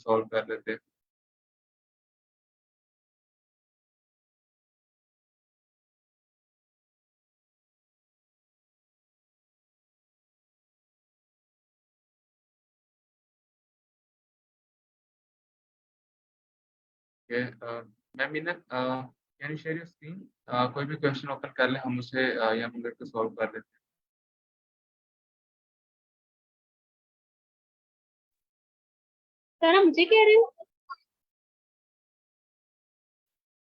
Solve कर लेते हैं। ओके, मैम मीनत, can you share your screen? कोई भी क्वेश्चन ओपन कर ले, हम उसे यहाँ पे करके सॉल्व कर लेते सर आप मुझे कह रहे हो?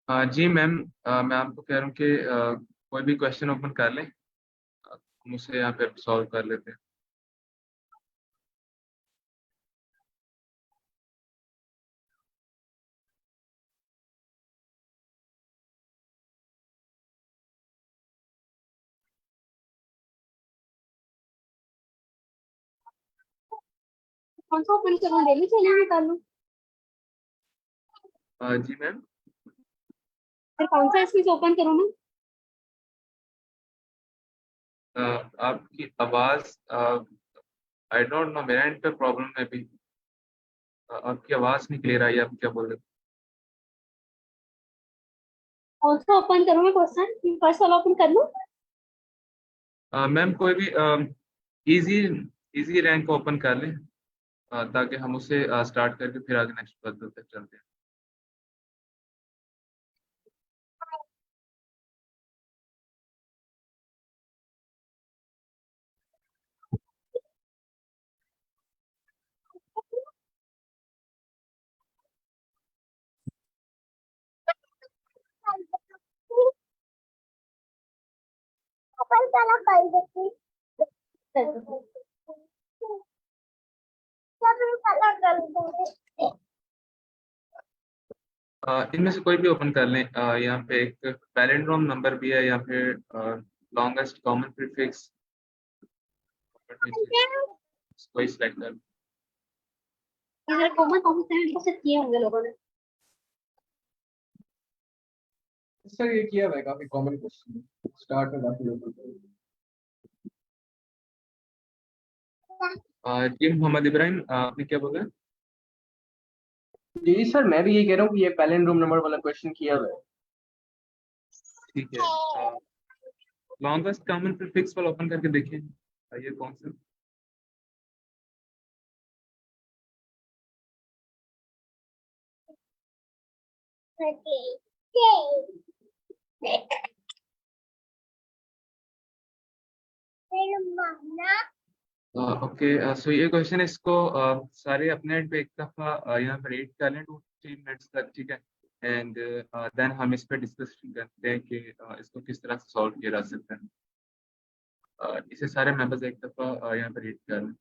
हैं। जी मैम, मैं आपको कह रहा हूँ कि कोई भी क्वेश्चन ओपन कर लें, हम उसे यहाँ पे सॉल्व कर लेते हैं। कौन सा ओपन करूँ, डेली चैनल निकालूं? जी मैम, फिर कौन सा इसमें से ओपन करूँ मैं? आपकी आवाज़, आई डोंट नो, मेरा एंड पे प्रॉब्लम है अभी। आपकी आवाज़ नहीं क्लियर आई, आप क्या बोल रहे कौन सा ओपन करूँ मैं क्वेश्चन? फर्स्ट वाला ओपन कर लूँ? हो? मैम कोई भी इजी इजी रैंक ओपन कर लें, ताकि हम उसे स्टार्ट करके फिर आगे नेक्स्ट पजल तक चलते हैं। ओपन वाला कर देती। कर दो। सब वाला कर दूंगी। इनमें से कोई भी ओपन कर लें। यहाँ पे एक पैलिंड्रोम नंबर भी है, या फिर लॉन्गेस्ट कॉमन प्रीफिक्स, कोई सिलेक्ट कर। इधर कॉमन कॉमन सेवन को सेट किए होंगे लोगों ने। सर ये किया हुआ है, काफी कॉमन क्वेश्चन स्टार्ट में काफी लोग करते हैं। जी मोहम्मद इब्राहिम, आपने क्या बोला? जी सर, मैं भी ये कह रहा हूँ कि ये पैलिंड्रोम नंबर वाला क्वेश्चन किया हुआ है। ठीक है, लॉन्गेस्ट कॉमन प्रीफिक्स वाला ओपन करके देखिए, ये कौन सा? ओके, सो ये क्वेश्चन, इसको सारे अपने एंड पे एक दफ़ा यहाँ पर रीड कर लें 2-3 मिनट्स तक, ठीक है? एंड देन हम इस पे डिस्कशन करते हैं कि इसको किस तरह से सॉल्व किया जा सकता है। इसे सारे मेंबर्स एक दफ़ा यहाँ पर रीड कर लें।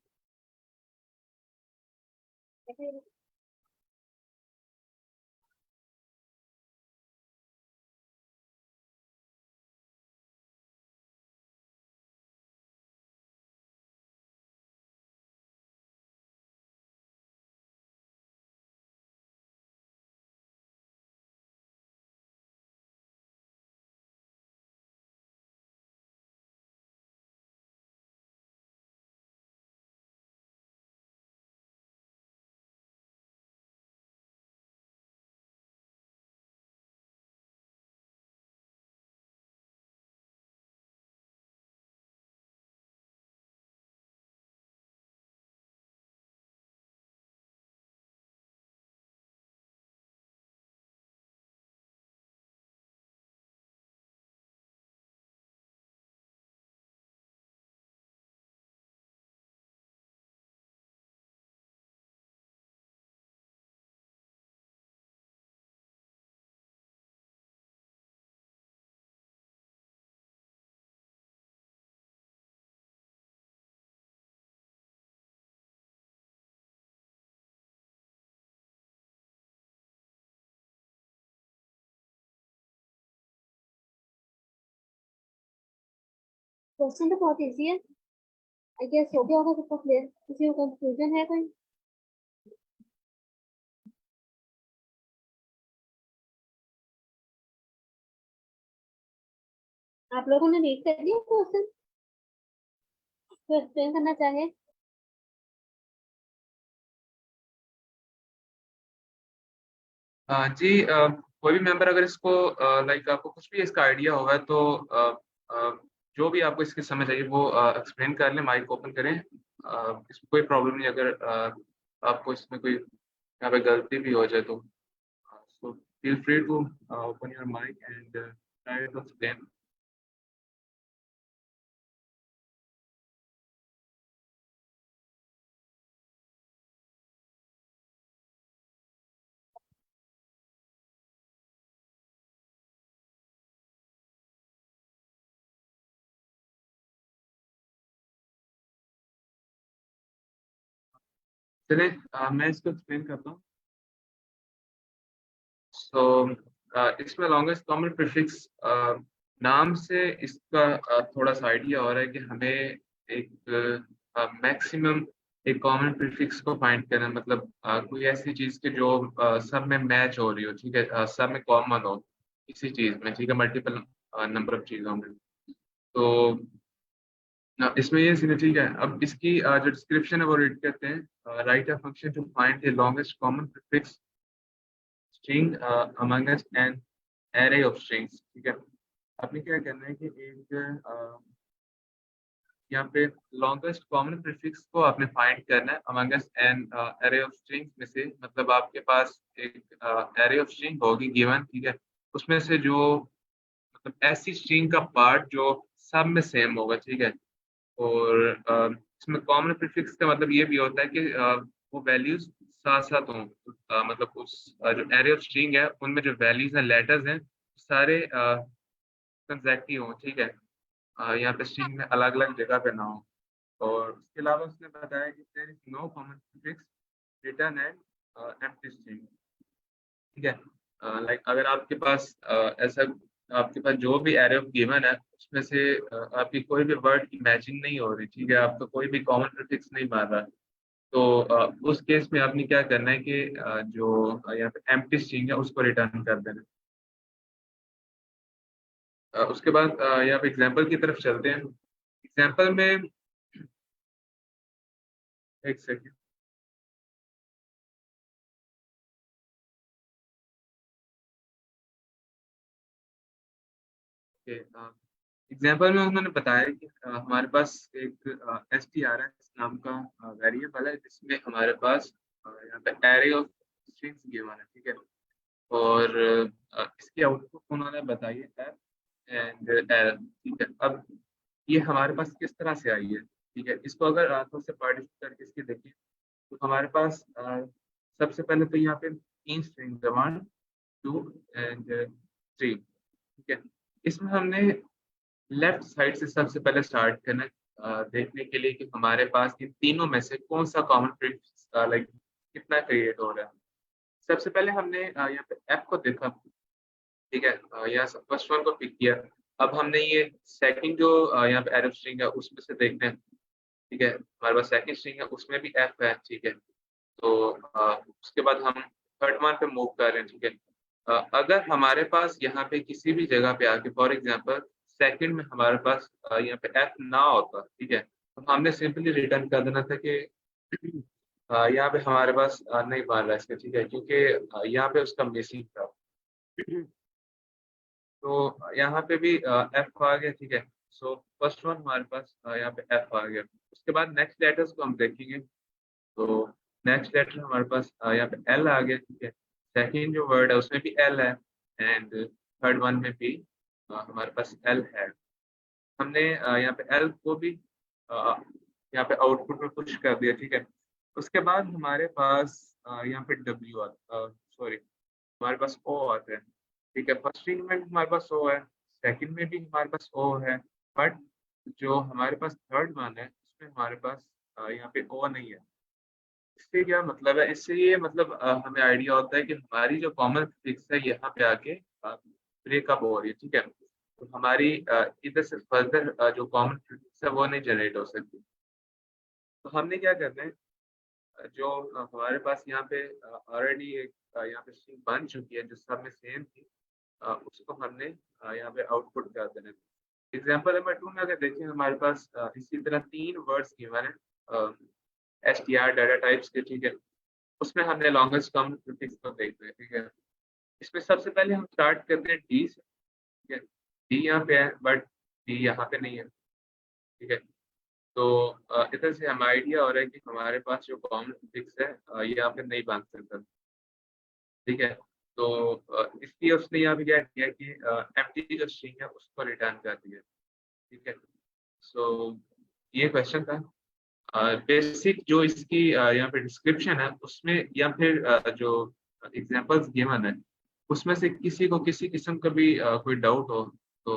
क्वेश्चन तो बहुत इजी है। आई गेस हो गया होगा सबका क्लियर। किसी को कंफ्यूजन है कोई? आप लोगों ने रीड कर लिया क्वेश्चन? तो एक्सप्लेन करना चाहे? जी कोई भी मेंबर अगर इसको लाइक आपको कुछ भी इसका आइडिया होगा तो जो भी आपको इसकी समझ आई वो एक्सप्लेन कर लें, माइक ओपन करें। इसमें कोई प्रॉब्लम नहीं अगर आपको इसमें कोई यहाँ पे गलती भी हो जाए तो so feel free to open your mic and try to explain. चलिए मैं इसको एक्सप्लेन करता हूँ। सो इसमें लॉन्गेस्ट कॉमन प्रीफिक्स नाम से इसका थोड़ा सा आइडिया हो रहा है कि हमें एक मैक्सिमम एक कॉमन प्रीफिक्स को फाइंड करना है। मतलब कोई ऐसी चीज के जो सब में मैच हो रही हो, ठीक है, सब में कॉमन हो किसी चीज में, ठीक है, मल्टीपल नंबर ऑफ चीजों में। तो इसमें ये सीन है, ठीक है। अब इसकी जो डिस्क्रिप्शन है वो रीड करते हैं। Write a function to find the longest common prefix string among us an array of strings, ठीक है। आपने क्या करना है कि एक यहाँ पे लॉन्गेस्ट कॉमन प्रीफिक्स को आपने फाइंड करना है among us an array of strings में से। मतलब आपके पास एक array of string होगी गिवन, ठीक है, उसमें से जो मतलब ऐसी स्ट्रिंग का पार्ट जो सब में सेम होगा, ठीक है। और इसमें कॉमन प्रीफिक्स का मतलब ये भी होता है कि वो वैल्यूज साथ साथ हों। मतलब उस जो एरे ऑफ स्ट्रिंग है उनमें जो वैल्यूज हैं, लेटर्स हैं, सारे कंसेक्टिव हों, ठीक है। यहाँ पे स्ट्रिंग में अलग अलग जगह पे ना हो। और उसके अलावा उसने बताया कि there is no common prefix return and empty string, ठीक है। लाइक अगर आपके पास ऐसा आपके पास जो भी एरे ऑफ गिवन है उसमें से आपकी कोई भी वर्ड की मैचिंग नहीं हो रही, ठीक है, आपका कोई भी कॉमन प्रीफिक्स नहीं मार रहा, तो उस केस में आपने क्या करना है कि जो यहाँ पे एम्प्टी स्ट्रिंग है उसको रिटर्न कर देना। उसके बाद यहाँ पे एग्जाम्पल की तरफ चलते हैं। एग्जाम्पल में एक सेकेंड, एग्जाम्पल में उन्होंने बताया कि हमारे पास एक STRS नाम का वेरिएबल है जिसमें हमारे पास यहाँ पे एरे ऑफ स्ट्रिंग्स गिवन है, ठीक है। और इसकी आउटपुट उन्होंने बताई है एफ एंड एल, ठीक है। अब ये हमारे पास किस तरह से आई है, ठीक है, इसको अगर थोड़ा से पार्टिशन करके इसकी देखें तो हमारे पास सबसे पहले तो यहाँ पे तीन स्ट्रिंग है, 1 2 एंड 3, ठीक है। इसमें हमने लेफ्ट साइड से सबसे पहले स्टार्ट करना है, देखने के लिए कि हमारे पास इन तीनों में से कौन सा कॉमन प्रीफिक्स लाइक कितना क्रिएट हो रहा है। सबसे पहले हमने यहाँ पे एफ को देखा, ठीक है, यहाँ से फर्स्ट वन को पिक किया। अब हमने ये सेकंड जो यहाँ पे एरर स्ट्रिंग है उसमें से देखना है, ठीक है, हमारे पास सेकंड स्ट्रिंग है उसमें भी एफ है, ठीक है। तो उसके बाद हम थर्ड वन पे मूव कर रहे हैं, ठीक है। अगर हमारे पास यहाँ पे किसी भी जगह पे आके फॉर एग्जांपल सेकंड में हमारे पास यहाँ पे एफ ना होता, ठीक है, तो हमने सिंपली रिटर्न कर देना था कि यहाँ पे हमारे पास नहीं बन रहा है इसका, ठीक है, क्योंकि यहाँ पे उसका मिसिंग था। तो यहाँ पे भी एफ आ गया, ठीक है। सो फर्स्ट वन हमारे पास यहाँ पे एफ आ गया। उसके बाद नेक्स्ट लेटर्स को हम देखेंगे तो नेक्स्ट लेटर हमारे पास यहाँ पे एल आ गया, ठीक है। सेकंड जो वर्ड है उसमें भी एल है एंड थर्ड वन में भी हमारे पास एल है। हमने यहाँ पे एल को भी यहाँ पे आउटपुट में पुश कर दिया, ठीक है। उसके बाद हमारे पास यहाँ पे डब्ल्यू आता, सॉरी, हमारे पास ओ आता है, ठीक है। फर्स्ट स्ट्रिंग में हमारे पास ओ है, सेकंड में भी हमारे पास ओ है, बट जो हमारे पास थर्ड वन है उसमें हमारे पास यहाँ पे ओ नहीं है। इससे क्या मतलब है, इससे ये मतलब हमें आइडिया होता है कि हमारी जो कॉमन फिक्स है यहाँ पे आके ब्रेकअप हो रही है, ठीक है। तो हमारी इधर से फर्दर जो कॉमन फिक्स है वो नहीं जनरेट हो सकती। तो हमने क्या करना है, जो हमारे पास यहाँ पे ऑलरेडी एक यहाँ पे स्ट्रिंग बन चुकी है जो सब में सेम थी, उसको हमने यहाँ पे आउटपुट कर देना है। एग्जाम्पल नंबर 2 में अगर देखें हमारे पास इसी तरह तीन वर्ड्स गिवन है STR डाटा टाइप्स के, ठीक है। उसमें हमने लॉन्गेस्ट कॉमन प्रीफिक्स को देखते हैं, ठीक है। इसमें सबसे पहले हम स्टार्ट करते हैं डी से, ठीक है। डी यहाँ पे है बट डी यहाँ पे नहीं है, ठीक है। तो इधर से हमें आइडिया हो रहा है कि हमारे पास जो कॉमन फिक्स है ये यहाँ पे नहीं बांध सकता, ठीक है। तो इसलिए उसने यहाँ पे क्या किया कि एम्प्टी जो स्ट्रिंग है उसको रिटर्न कर दिया, ठीक है। सो ये क्वेश्चन था। बेसिक जो इसकी यहाँ पे डिस्क्रिप्शन है उसमें या फिर जो एग्जांपल्स गिवन है उसमें से किसी को किसी किस्म का भी कोई डाउट हो तो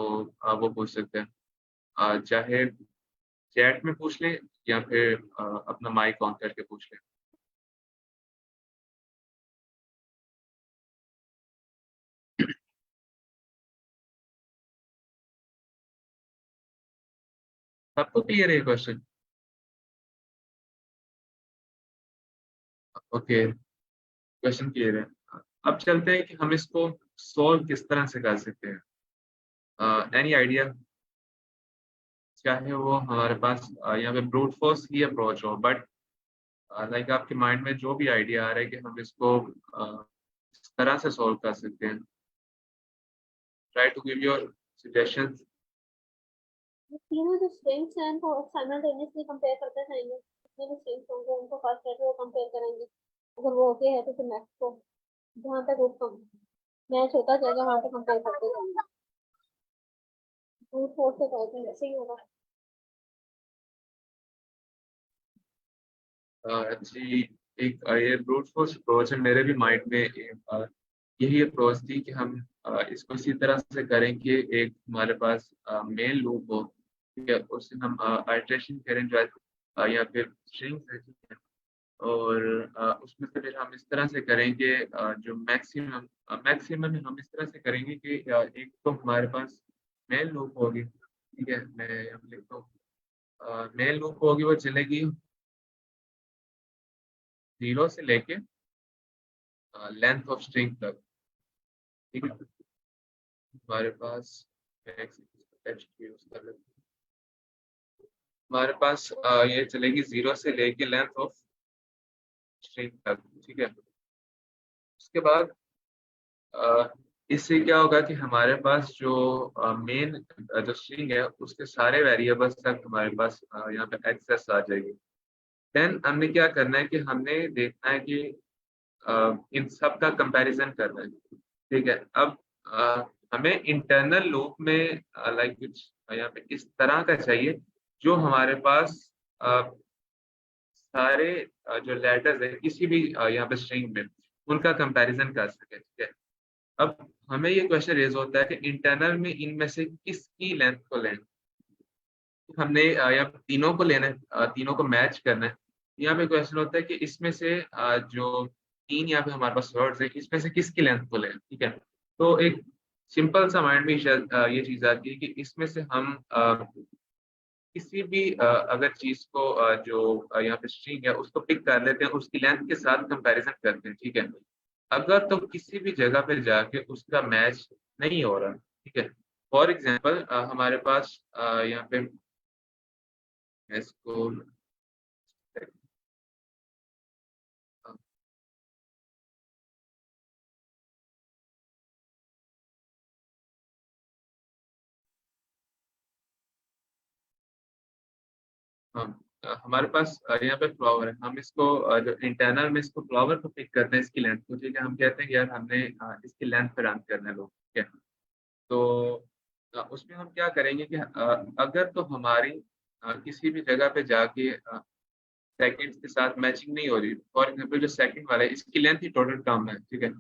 वो पूछ सकते हैं, चाहे चैट में पूछ लें या फिर अपना माइक ऑन करके पूछ लें। सबको क्लियर है क्वेश्चन? ओके, क्वेश्चन क्लियर है। अब चलते हैं कि हम इसको सॉल्व किस तरह से कर सकते हैं। Any idea? चाहे वो हमारे पास यहाँ पे ब्रूट फोर्स ही अप्रोच हो, बट लाइक आपके माइंड में जो भी आइडिया आ रहा है कि हम इसको इस तरह से सॉल्व कर सकते हैं, try to give your suggestions. तीनों जो स्ट्रिंग्स हैं उनको साइमल्टेनियसली कंपेयर करते जाएंगे, जितने भी स्ट्रिंग्स होंगे उनको फर्स्ट लेटर को कंपेयर करेंगे। अगर वो ओके है तो फिर नेक्स्ट को जहाँ तक वो मैच होता जाएगा वहाँ पे कंपेयर करते जाएंगे। ब्रूट फोर्स से कहते हैं ऐसे ही होगा। जी, एक ये ब्रूट फोर्स अप्रोच है, मेरे भी माइंड में यही अप्रोच थी कि हम इसको इसी तरह से करें कि एक हमारे पास मेन लूप हो, ठीक है, उससे हम आइटरेशन करें जो या फिर स्ट्रिंग्स है, ठीक है। और उसमें से फिर हम इस तरह से करेंगे जो मैक्सिमम मैक्सिमम हम इस तरह से करेंगे कि एक तो हमारे पास मेन लूप होगी, ठीक है, मैं यहाँ लिखता हूँ। मेन लूप होगी वो चलेगी 0 से लेके लेंथ ऑफ स्ट्रिंग तक, ठीक है। हमारे पास टेक्स्ट यूज कर लेते हैं। हमारे पास ये चलेगी 0 से लेके लेंथ ऑफ स्ट्रिंग तक, ठीक है। उसके बाद इससे क्या होगा कि हमारे पास जो मेन जो स्ट्रिंग है उसके सारे वेरिएबल्स तक हमारे पास यहाँ पे एक्सेस आ जाएगी। देन हमने क्या करना है कि हमने देखना है कि इन सब का कंपैरिजन करना है, ठीक है। अब हमें इंटरनल लूप में लाइक कुछ यहाँ पे इस तरह का चाहिए जो हमारे पास सारे जो लेटर्स है किसी भी यहाँ पे स्ट्रिंग में उनका कंपैरिजन कर सके, ठीक है। अब हमें ये क्वेश्चन रेज होता है कि इंटरनल में इनमें से किसकी लेंथ को लें। हमने यहाँ पे तीनों को लेना है, तीनों को मैच करना है। यहाँ पे क्वेश्चन होता है कि इसमें से जो तीन यहाँ पे हमारे पास वर्ड्स है इसमें से किसकी लेंथ को लें, ठीक है। तो एक सिंपल सा माइंड में शायद ये चीज आती है कि इसमें से हम किसी भी अगर चीज को जो यहाँ पे स्ट्रिंग है उसको पिक कर लेते हैं, उसकी लेंथ के साथ कंपैरिजन करते हैं, ठीक है। अगर तो किसी भी जगह पे जाके उसका मैच नहीं हो रहा, ठीक है। फॉर एग्जाम्पल हमारे पास यहाँ पे इसको हाँ, हमारे पास यहाँ पे फ्लावर है, हम इसको जो इंटरनल में इसको फ्लावर को पिक करते हैं इसकी लेंथ को, ठीक है। हम कहते हैं कि यार हमने इसकी लेंथ पे रन करना है लोग, ठीक है। तो उसमें हम क्या करेंगे कि अगर तो हमारी किसी भी जगह पे जाके सेकंड्स के साथ मैचिंग नहीं हो रही, फॉर एग्जांपल जो सेकंड वाला है इसकी लेंथ ही टोटल कम है, ठीक है।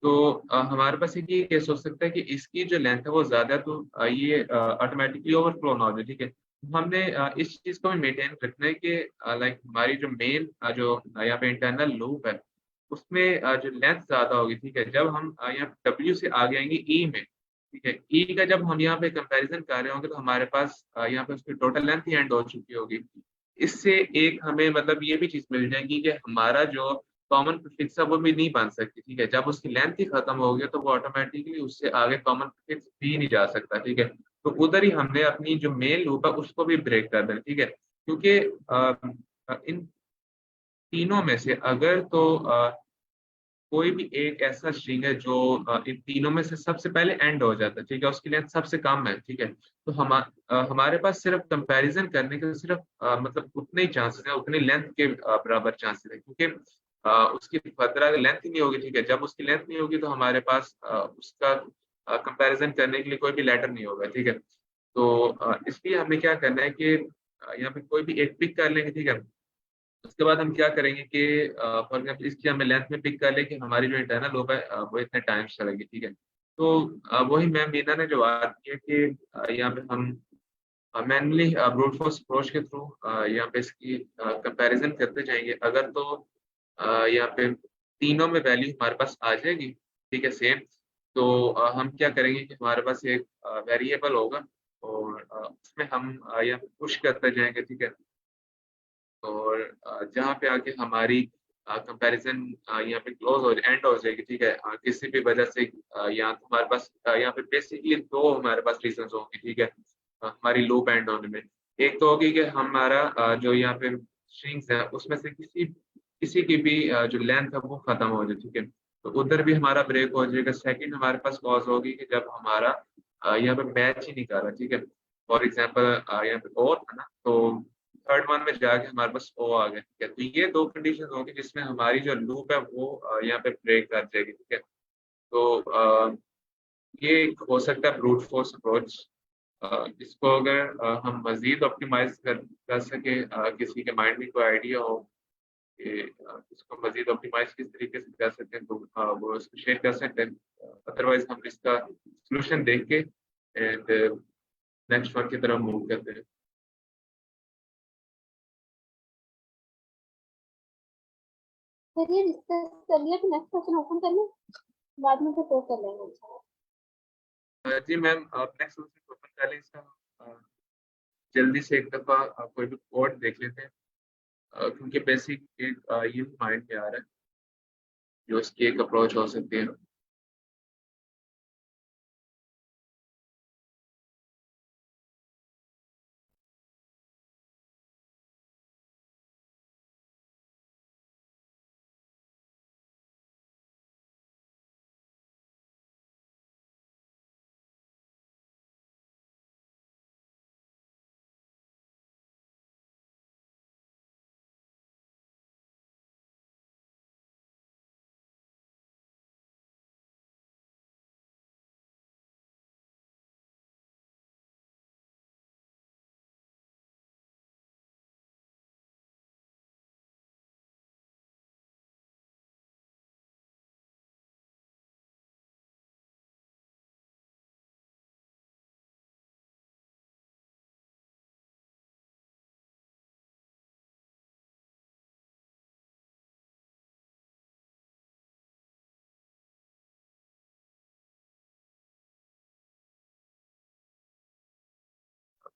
तो हमारे पास एक ये केस हो सकता है कि इसकी जो लेंथ है वो ज्यादा है, तो ये ऑटोमेटिकली ओवरफ्लो ना हो जाए, ठीक है। तो हमने इस चीज को भी मेंटेन रखना है कि लाइक हमारी जो मेन जो यहाँ पे इंटरनल लूप है उसमें जो लेंथ ज्यादा होगी, ठीक है। जब हम यहाँ डब्ल्यू से आगे आएंगे ई में, ठीक है, ई का जब हम यहाँ पे कंपैरिजन कर रहे होंगे तो हमारे पास यहाँ पे उसकी टोटल लेंथ ही एंड हो चुकी होगी। इससे एक हमें मतलब ये भी चीज मिल जाएगी कि हमारा जो कॉमन प्रीफिक्स है वो भी नहीं बन सकती, ठीक है। जब उसकी लेंथ ही खत्म हो गई तो वो ऑटोमेटिकली उससे आगे कॉमन प्रीफिक्स भी नहीं जा सकता, ठीक है। तो उधर ही हमने अपनी जो मेन लूप है उसको भी ब्रेक कर देना, ठीक है। क्योंकि इन तीनों में से अगर तो कोई भी एक ऐसा स्ट्रिंग है जो इन तीनों में से सबसे पहले एंड हो जाता है, ठीक है, उसकी लेंथ सबसे कम है, ठीक है। तो हमारे पास सिर्फ कंपैरिजन करने के सिर्फ मतलब उतने ही चांसेस है, उतनी लेंथ के बराबर चांसेस है, क्योंकि उसकी फर्दर लेंथ ही नहीं होगी, ठीक है। जब उसकी लेंथ नहीं होगी तो हमारे पास उसका कंपैरिजन करने के लिए कोई भी लेटर नहीं होगा, ठीक है। तो इसलिए हमें क्या करना है कि यहाँ पे कोई भी एक पिक कर लेंगे, ठीक है। उसके बाद हम क्या करेंगे कि फॉर एग्जाम्पल इसकी हमें लेंथ में पिक कर ले कि हमारी जो इंटरनल लूप है वो इतने टाइम चलेगी, ठीक है। तो वही मैम मीना ने जो बात की है कि यहाँ पे हम मैनुअली ब्रूट फोर्स अप्रोच के थ्रू यहाँ पे इसकी कंपैरिजन करते जाएंगे। अगर तो यहाँ पे तीनों में वैल्यू हमारे पास आ जाएगी, ठीक है, सेम, तो हम क्या करेंगे कि हमारे पास एक वेरिएबल होगा और उसमें हम यहाँ पे पुश करते जाएंगे, ठीक है। और जहाँ पे आके हमारी कंपैरिजन यहाँ पे क्लोज हो एंड हो जाएगी, ठीक है। किसी भी वजह से यहाँ तो हमारे पास यहाँ पे बेसिकली दो हमारे पास रीजन होंगे, ठीक है, हमारी लूप एंड होने में। एक तो होगी कि हमारा जो यहाँ पे स्ट्रिंग्स है उसमें से किसी किसी की भी जो लेंथ है वो खत्म हो जाए, ठीक है। तो उधर भी हमारा ब्रेक हो जाएगा। सेकंड हमारे पास कॉज होगी कि जब हमारा यहाँ पे मैच ही नहीं कर रहा, ठीक है। फॉर एग्जाम्पल यहाँ पे और था ना, तो थर्ड वन में जाके हमारे पास ओ आ गया, ठीक है। तो ये दो कंडीशन होंगी जिसमें हमारी जो लूप है वो यहाँ पे ब्रेक कर जाएगी, ठीक है। तो ये एक हो सकता है ब्रूट फोर्स अप्रोच। इसको अगर हम मजीद ऑप्टिमाइज कर सके, किसी के माइंड में कोई आइडिया हो कि इसको मजीद ऑप्टिमाइज किस तरीके से कर सकते हैं, तो वो इसको शेयर कर सकते हैं। अदरवाइज हम इसका सोल्यूशन देख के एंड नेक्स्ट वन की तरफ मूव करते हैं। फिर ये डिस्कस कर लिया कि नेक्स्ट क्वेश्चन ओपन कर लें, बाद में फिर पोस्ट कर लेंगे इंशाल्लाह। जी मैम, आप नेक्स्ट क्वेश्चन ओपन कर लें इसका। जल्दी से एक दफा कोई भी कोड देख लेते हैं, क्योंकि बेसिक एक ये माइंड में आ रहा है जो इसकी एक अप्रोच हो सकती है।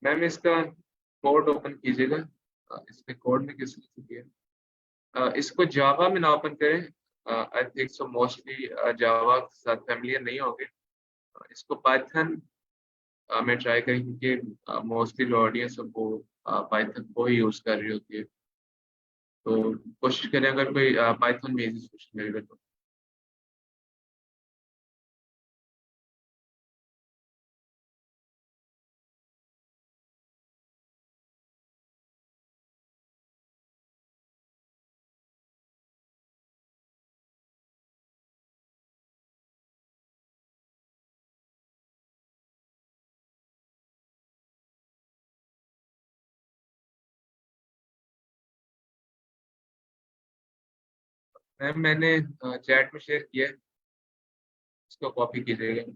मैम इसका कोड ओपन कीजिएगा। इसमें कोड में किस तरह से किया, इसको जावा में ना ओपन करें। आई थिंक सो मोस्टली जावा के साथ फैमिलियर नहीं होंगे। इसको पाइथन में ट्राई करें, क्योंकि मोस्टली जो ऑडियंस है वो पाइथन को ही यूज कर रही होती है। तो कोशिश करें अगर कोई पाइथन में इजी सोल्यूशन मिलेगा तो। मैम मैंने चैट में शेयर किया है, इसको कॉपी कीजिएगा।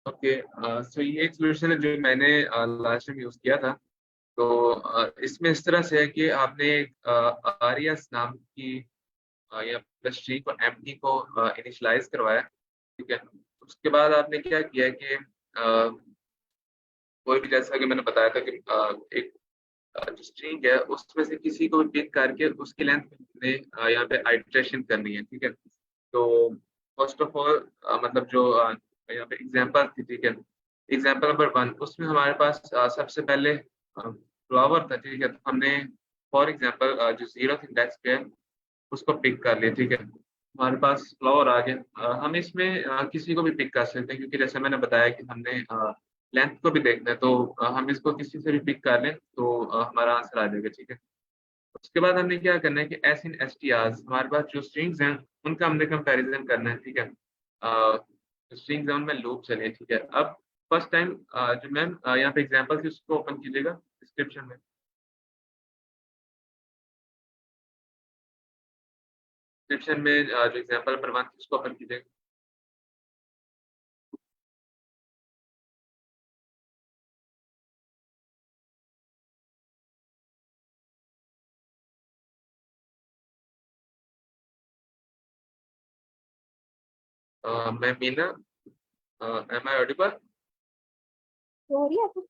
ओके, सो ये एक सोल्यूशन है जो मैंने लास्ट टाइम यूज किया था। तो इसमें इस तरह से है कि आपने आरियस नाम की या प्लस ट्री को एम्प्टी को इनिशियलाइज करवाया, ठीक है। उसके बाद आपने क्या किया कि कोई भी, जैसा कि मैंने बताया था कि एक जो स्ट्रिंग है उसमें से किसी को भी पिक करके उसकी लेंथ हमने यहाँ पे आइट्रेशन करनी है, ठीक है। तो फर्स्ट ऑफ ऑल मतलब जो यहाँ पे एग्जांपल थी, ठीक है, एग्जांपल नंबर 1 उसमें हमारे पास सबसे पहले फ्लावर था, ठीक है। तो हमने फॉर एग्जांपल जो 0th इंडेक्स पे है उसको पिक कर लिया, ठीक है। हमारे पास फ्लावर आ गया। हम इसमें किसी को भी पिक कर सकते हैं क्योंकि जैसे मैंने बताया कि हमने लेंथ को भी देखना है। तो हम इसको किसी से भी पिक कर लें तो हमारा आंसर आ जाएगा, ठीक है। उसके बाद हमने क्या करना है कि S in S T hours हमारे पास जो स्ट्रिंग्स हैं उनका हमने कंपैरिजन करना है, ठीक है। जो स्ट्रिंग्स हैं उनमें लूप चलिए, ठीक है। अब फर्स्ट टाइम जो मैम यहाँ पे एग्जांपल थी उसको ओपन कीजिएगा डिस्क्रिप्शन में। डिस्क्रिप्शन में जो एग्जांपल नंबर 1 थी उसको ओपन कीजिएगा। मैं मीना, एम आई ऑडिबल? तो हो रही है आपको?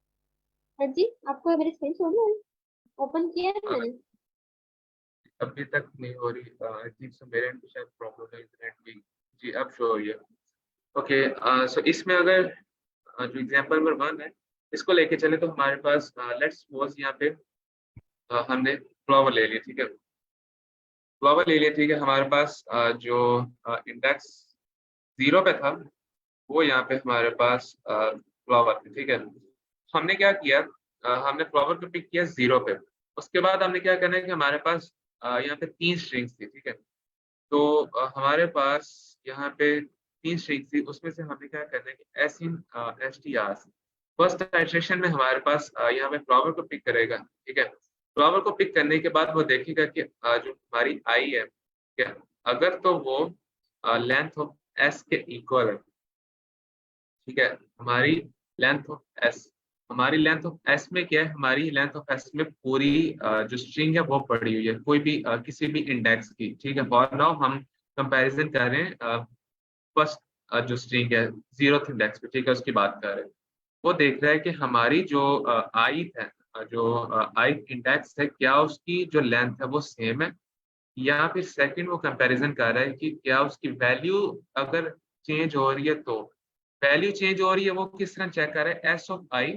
हाँ जी, आपको मेरी स्क्रीन शो रही है? ओपन किया है मैंने। अभी तक नहीं हो रही, आई थिंक सो मेरे end पे शायद प्रॉब्लम है इंटरनेट की। जी अब शो हो रही है। ओके, सो इसमें अगर जो एग्जांपल नंबर 1 है इसको लेके चले तो हमारे पास लेट्स सपोज यहाँ पे हमने फ्लावर ले लिया, ठीक है। फ्लावर ले लिया, ठीक है। हमारे पास जो इंडेक्स 0 पे था वो यहाँ पे हमारे पास फ्लावर पे, ठीक है। हमने क्या किया, हमने फ्लावर को पिक किया 0 पे। उसके बाद हमने क्या करना है कि हमारे पास यहाँ पे 3 स्ट्रिंग्स थी, ठीक है। तो हमारे पास यहाँ पे 3 स्ट्रिंग थी, उसमें से हमें क्या करना है कि S in S T R first iteration में हमारे पास यहाँ पे फ्लावर को पिक करेगा, ठीक है। फ्लावर को पिक करने के बाद वो देखेगा कि जो हमारी आई है, ठीक है, अगर तो वो लेंथ ऑफ एस के इक्वल है, ठीक है। हमारी लेंथ ऑफ एस, हमारी लेंथ ऑफ एस में क्या है, हमारी लेंथ ऑफ एस में पूरी जो स्ट्रिंग है वो पड़ी हुई है कोई भी किसी भी इंडेक्स की, ठीक है। फॉर नाउ हम कंपैरिजन कर रहे हैं फर्स्ट जो स्ट्रिंग है 0th इंडेक्स पे, ठीक है, उसकी बात कर रहे हैं। वो देख रहा है कि हमारी जो आई है, जो आई इंडेक्स है, क्या उसकी जो लेंथ है वो सेम है, या फिर सेकंड वो कंपैरिजन कर रहा है कि क्या उसकी वैल्यू अगर चेंज हो रही है तो वैल्यू चेंज हो रही है। वो किस तरह चेक कर रहा है, एस ऑफ आई,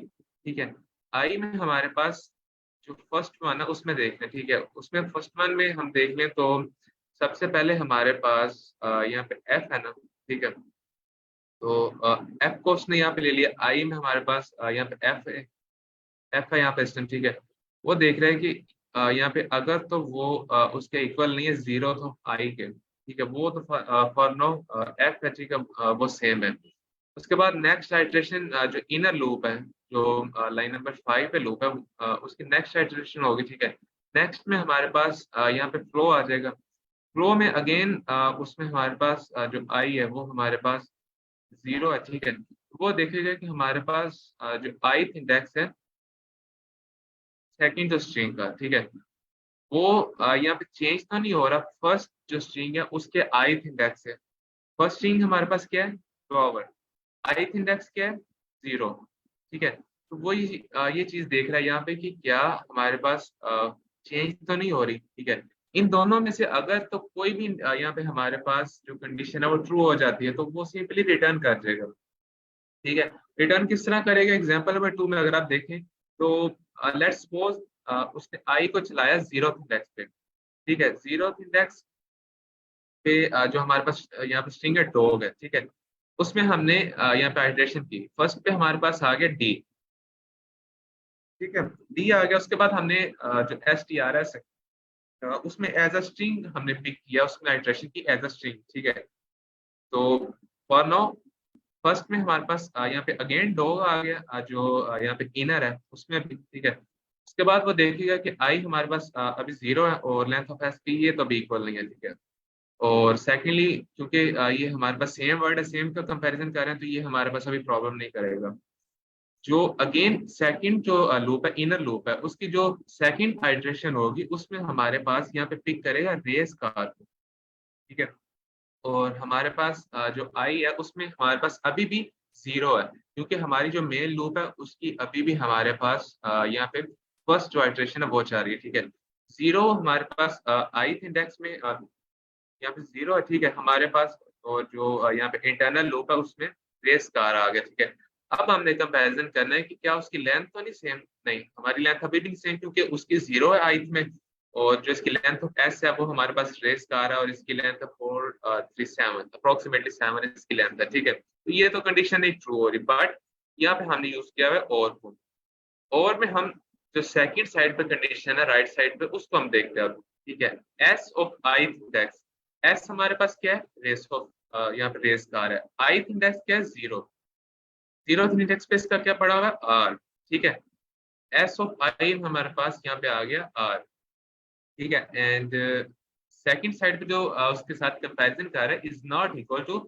ठीक है। आई में हमारे पास जो फर्स्ट वन है उसमें देख लें, ठीक है। उसमें फर्स्ट वन में हम देख लें तो सबसे पहले हमारे पास यहाँ पे एफ है ना, ठीक है। तो एफ को उसने यहाँ पे ले लिया, आई में हमारे पास यहाँ पे एफ है, एफ है यहाँ पे सिस्टम, ठीक है। वो देख रहे हैं कि यहाँ पे अगर तो वो उसके इक्वल नहीं है 0th ऑफ आई के, ठीक है। वो तो फॉर नो एफ है, ठीक है, वो सेम है। उसके बाद नेक्स्ट आइट्रेशन जो इनर लूप है, जो लाइन नंबर 5 पे लूप है, उसकी नेक्स्ट आइट्रेशन होगी, ठीक है। नेक्स्ट में हमारे पास यहाँ पे फ्लो आ जाएगा। फ्लो में अगेन उसमें हमारे पास जो आई है वो हमारे पास 0 है, ठीक है। वो देखेगा कि हमारे पास जो आई इंडेक्स है सेकंड जो स्ट्रिंग का, ठीक है, वो यहाँ पे चेंज तो नहीं हो रहा। फर्स्ट जो स्ट्रिंग है उसके ith इंडेक्स है, फर्स्ट स्ट्रिंग हमारे पास क्या है, फ्लावर, ith इंडेक्स क्या है, 0, ठीक है। तो वो ये चीज देख रहा है यहाँ पे कि क्या हमारे पास चेंज तो नहीं हो रही, ठीक है। इन दोनों में से अगर तो कोई भी यहाँ पे हमारे पास जो कंडीशन है वो ट्रू हो जाती है तो वो सिंपली रिटर्न कर देगा, ठीक है। रिटर्न किस तरह करेगा, एग्जाम्पल नंबर 2 में अगर आप देखें तो लेट्स सपोज उसने आई को चलाया 0th इंडेक्स पे, ठीक है। 0th इंडेक्स पे जो हमारे पास यहाँ पे स्ट्रिंग है डॉग है, ठीक है। उसमें हमने यहाँ पे आइटरेशन की, फर्स्ट पे हमारे पास आ गया डी, ठीक है। डी आ गया, उसके बाद हमने जो एस टी आर एस है उसमें एज अ स्ट्रिंग हमने पिक किया, उसमें आइटरेशन की एज अ स्ट्रिंग, ठीक है। तो फॉर नाउ फर्स्ट में हमारे पास यहाँ पे अगेन डॉग आ गया, जो यहाँ पे इनर है उसमें भी, ठीक है। उसके बाद वो देखेगा कि आई हमारे पास अभी 0 है और लेंथ ऑफ एस पी है तो अभी इक्वल नहीं है, ठीक है। और सेकेंडली क्योंकि ये हमारे पास सेम वर्ड है, सेम का कंपैरिजन कर रहे हैं, तो ये हमारे पास अभी प्रॉब्लम नहीं करेगा। जो अगेन सेकंड जो लूप है, इनर लूप है, उसकी जो सेकंड आइटरेशन होगी उसमें हमारे पास यहाँ पे पिक करेगा रेस कार को, ठीक है। और हमारे पास जो आई है उसमें हमारे पास अभी भी 0 है, क्योंकि हमारी जो मेन लूप है उसकी अभी भी हमारे पास यहाँ पे फर्स्ट जो आइटरेशन है वो जा रही है, ठीक है। 0 हमारे पास ith इंडेक्स में यहाँ पे 0 है, ठीक है हमारे पास। और जो यहाँ पे इंटरनल लूप है उसमें रेस कार आ गया, ठीक है। अब हमने कंपैरिजन करना है कि क्या उसकी लेंथ तो नहीं सेम, नहीं हमारी लेंथ अभी भी सेम, क्योंकि उसकी 0 है ith में, और जो इसकी लेंथ ऑफ एस है वो हमारे पास रेस कार है, और इसकी लेंथ है 437 अप्रोक्सीमेटली 7 इसकी लेंथ है, ठीक है। तो ये तो कंडीशन नहीं ट्रू हो रही, बट यहाँ पे हमने यूज किया हुआ है और को। और में हम जो सेकंड साइड पे कंडीशन है राइट साइड पे उसको हम देखते हैं अब, ठीक है। S of ith index, S हमारे पास क्या है, रेस ऑफ यहाँ पे रेस कार है, ith इंडेक्स क्या है 0, 0th इंडेक्स पे इसका क्या पड़ा हुआ है आर, ठीक है। एस ऑफ आई हमारे पास यहाँ पे आ गया आर, ठीक है। एंड सेकंड साइड पे जो उसके साथ कंपैरिजन कर रहा है is not equal to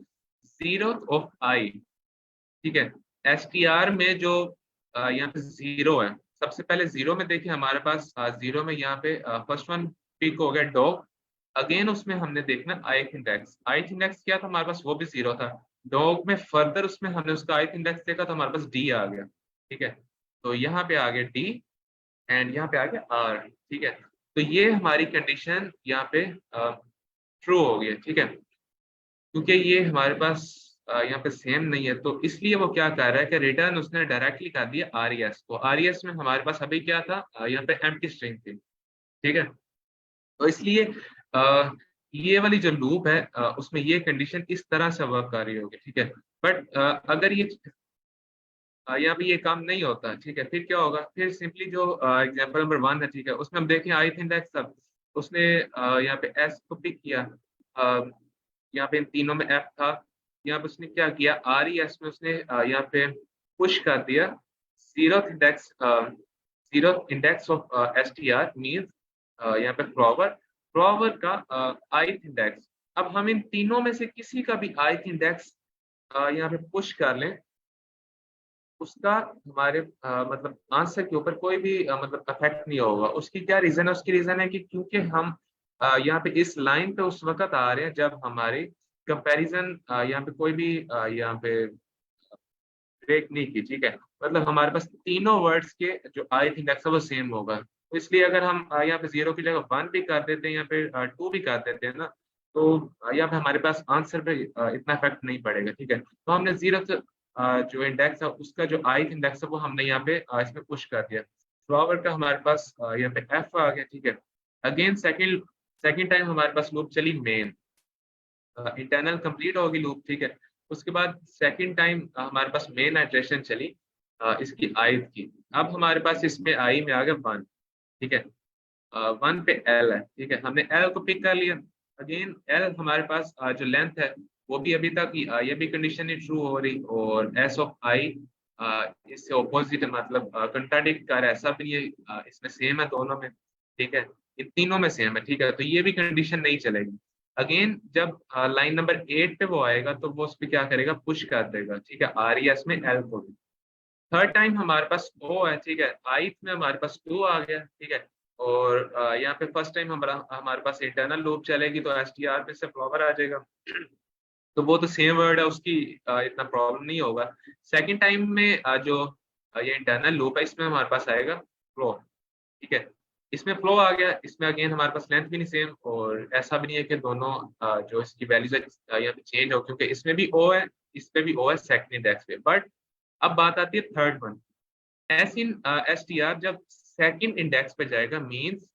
0th of I, ठीक है। एस टी आर में जो यहाँ पे 0 है, सबसे पहले 0 में देखिए हमारे पास 0 में यहाँ पे फर्स्ट वन पिक हो गया डॉग, अगेन उसमें हमने देखना ith इंडेक्स, ith इंडेक्स क्या था हमारे पास, वो भी 0 था। डॉग में फर्दर उसमें हमने उसका ith इंडेक्स देखा तो हमारे पास डी आ गया, ठीक है। तो यहाँ पे आ गया डी एंड यहाँ पे आ गया आर, ठीक है। तो ये हमारी कंडीशन यहाँ पे ट्रू हो गई, ठीक है। क्योंकि ये हमारे पास यहाँ पे सेम नहीं है, तो इसलिए वो क्या कर रहा है कि रिटर्न उसने डायरेक्टली कर दिया आरईएस को। आरईएस में हमारे पास अभी क्या था, यहाँ पे एम्प्टी स्ट्रिंग थी, ठीक है। तो इसलिए ये वाली जो लूप है उसमें ये कंडीशन इस तरह से वर्क कर रही होगी, ठीक है। बट अगर ये यहाँ पे ये काम नहीं होता, ठीक है, फिर क्या होगा, फिर सिंपली जो एग्जांपल नंबर 1 है, ठीक है, उसमें हम देखें ith इंडेक्स सब उसने यहाँ पे एस को पिक किया, यहाँ पे इन तीनों में एफ था, यहाँ पे उसने क्या किया आर ई एस में उसने यहाँ पे पुश कर दिया 0th index, 0th index of S T are means यहाँ पे फ्लावर, फ्लावर का ith इंडेक्स। अब हम इन तीनों में से किसी का भी ith इंडेक्स यहाँ पे पुश कर लें, उसका हमारे मतलब आंसर के ऊपर कोई भी मतलब इफेक्ट नहीं होगा। उसकी क्या रीजन है, उसकी रीजन है कि क्योंकि हम यहाँ पे इस लाइन पे उस वक्त आ रहे हैं जब हमारी कंपैरिजन यहाँ पे कोई भी यहाँ पे ब्रेक नहीं की, ठीक है। मतलब हमारे पास तीनों वर्ड्स के जो ith इंडेक्स है वो सेम होगा, तो इसलिए अगर हम यहाँ पे 0 की जगह 1 भी कर देते हैं या फिर 2 भी कर देते हैं ना, तो यहाँ पे हमारे पास आंसर पे इतना इफेक्ट नहीं पड़ेगा, ठीक है। तो हमने 0 जो इंडेक्स है उसका जो ith इंडेक्स है वो हमने यहाँ पे इसमें पुश कर दिया। फ्लावर का हमारे पास यहाँ पे एफ आ गया, ठीक है। अगेन सेकेंड टाइम हमारे पास लूप चली मेन, इंटरनल कंप्लीट होगी लूप, ठीक है। उसके बाद सेकंड टाइम हमारे पास मेन आइटरेशन चली इसकी ith की। अब हमारे पास इसमें आई में आ गया 1, ठीक है। 1 पे एल है, ठीक है, हमने एल को पिक कर लिया। अगेन एल हमारे पास जो लेंथ है वो भी अभी तक ये भी कंडीशन नहीं ट्रू हो रही, और एस ऑफ आई इससे ऑपोजिट है, मतलब कंट्राडिक्ट कर रहा है, ऐसा भी ये इसमें सेम है दोनों में, ठीक है, इन तीनों में सेम है, ठीक है। तो ये भी कंडीशन नहीं चलेगी। अगेन जब लाइन नंबर 8 पे वो आएगा तो वो उस पर क्या करेगा, पुश कर देगा, ठीक है, आर ई एस में एल को भी। थर्ड टाइम हमारे पास ओ है, ठीक है, ith में हमारे पास 2 आ गया, ठीक है। और यहाँ पे फर्स्ट टाइम हमारे पास इंटरनल लूप चलेगी तो एस टी आर पे से फ्लावर आ जाएगा, तो वो तो सेम वर्ड है, उसकी इतना प्रॉब्लम नहीं होगा। सेकंड टाइम में जो ये इंटरनल लूप है इसमें हमारे पास आएगा फ्लो, ठीक है। इसमें फ्लो आ गया, इसमें अगेन हमारे पास लेंथ भी नहीं सेम, और ऐसा भी नहीं है कि दोनों जो इसकी वैल्यूज है यहाँ पे चेंज हो, क्योंकि इसमें भी ओ है, इस पे भी ओ है सेकंड इंडेक्स पे। बट अब बात आती है third one, S in S T are जब सेकंड इंडेक्स पे जाएगा मींस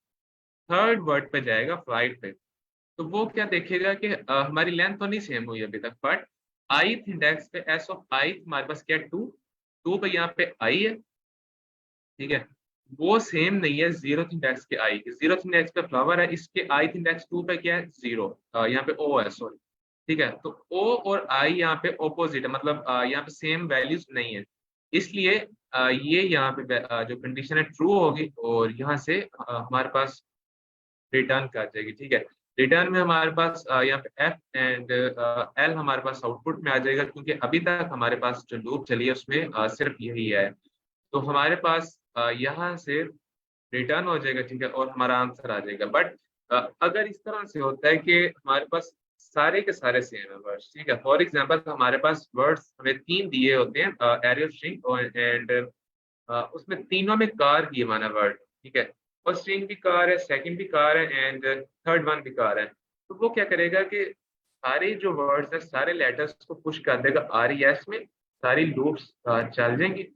थर्ड वर्ड पे जाएगा फ्लाइट पे, तो वो क्या देखेगा कि हमारी लेंथ तो नहीं सेम हुई अभी तक, बट ith इंडेक्स पे एस ऑफ ith हमारे पास क्या 2, 2 पे यहाँ पे आई है, ठीक है, वो सेम नहीं है 0th इंडेक्स के आई, 0th इंडेक्स पे फ्लावर है, इसके ith इंडेक्स 2 पे क्या है 0, यहाँ पे ओ है, सॉरी, ठीक है। तो ओ और आई यहाँ पे ऑपोजिट है, मतलब यहाँ पे सेम वैल्यूज नहीं है, इसलिए ये यहाँ पे जो कंडीशन है ट्रू होगी और यहाँ से हमारे पास रिटर्न कर जाएगी, ठीक है। रिटर्न में हमारे पास यहाँ पे एफ एंड एल हमारे पास आउटपुट में आ जाएगा, क्योंकि अभी तक हमारे पास जो लूप चली है उसमें सिर्फ यही है। तो हमारे पास यहाँ से रिटर्न हो जाएगा, ठीक है, और हमारा आंसर आ जाएगा। बट अगर इस तरह से होता है कि हमारे पास सारे के सारे सेम है वर्ड्स, ठीक है, फॉर एग्जांपल हमारे पास वर्ड्स हमें 3 दिए होते हैं एरियल स्ट्रिंग एंड उसमें तीनों में कार की माना वर्ड, ठीक है, फर्स्ट स्ट्रिंग भी कार है, सेकंड भी कार है एंड थर्ड वन भी कार है। तो वो क्या करेगा कि सारे जो वर्ड्स है सारे लेटर्स को पुश कर देगा आरईएस में, सारी लूप्स चल जाएंगी